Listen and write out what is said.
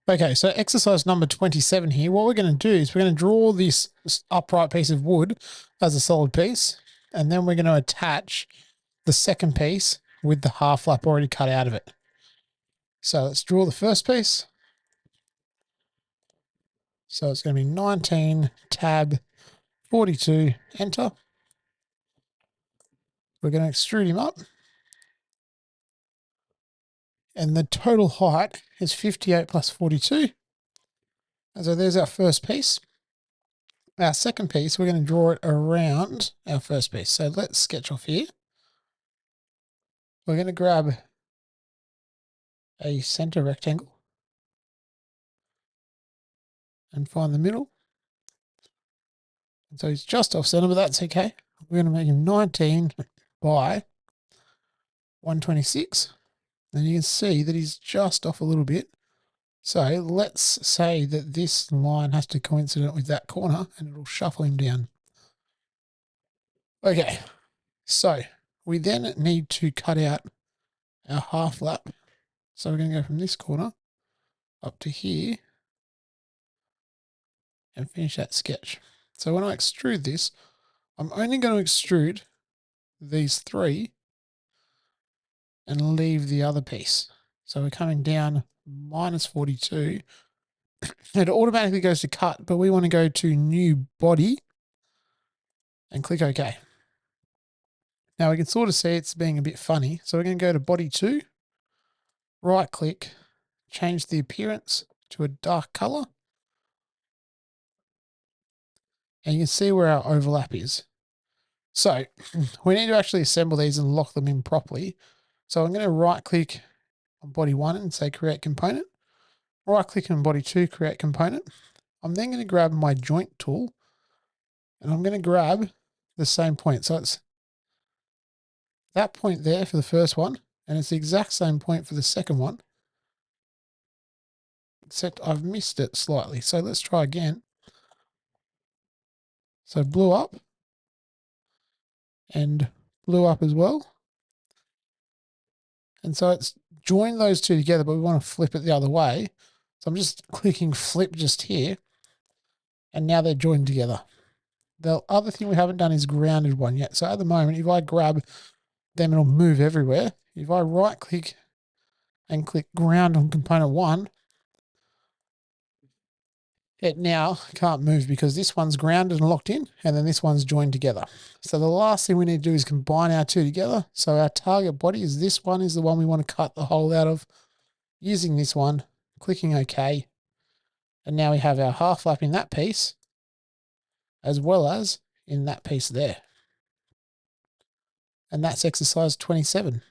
Okay, so exercise number 27 here, what we're going to do is we're going to draw this upright piece of wood as a solid piece, and then we're going to attach the second piece with the half flap already cut out of it. So let's draw the first piece. So it's going to be 19, tab, 42, enter. We're going to extrude him up. And the total height is 58 plus 42. And so there's our first piece. Our second piece, we're going to draw it around our first piece. So let's sketch off here. We're going to grab a center rectangle and find the middle. And so he's just off center, but that's okay. We're going to make him 19 by 126. And you can see that he's just off a little bit. So let's say that this line has to coincident with that corner and it'll shuffle him down. Okay, so we then need to cut out our half lap. So we're going to go from this corner up to here and finish that sketch. So when I extrude this, I'm only going to extrude these three and leave the other piece. So we're coming down minus 42. It automatically goes to cut, but we want to go to new body and click OK. Now we can sort of see it's being a bit funny. So we're going to go to body 2, right click, change the appearance to a dark color. And you can see where our overlap is. So we need to actually assemble these and lock them in properly. So I'm going to right click on body 1 and say create component. Right click on body 2, create component. I'm then going to grab my joint tool and I'm going to grab the same point. So it's that point there for the first one, and it's the exact same point for the second one, except I've missed it slightly. So let's try again. So blew up and blew up as well. And so it's joined those two together, but we want to flip it the other way. So I'm just clicking flip just here, and now they're joined together. The other thing we haven't done is grounded one yet. So at the moment, if I grab them, it'll move everywhere. If I right click and click ground on component 1, it now can't move because this one's grounded and locked in, and then this one's joined together. So the last thing we need to do is combine our two together. So our target body is this one is the one we want to cut the hole out of, using this one, clicking OK. And now we have our half flap in that piece, as well as in that piece there. And that's exercise 27.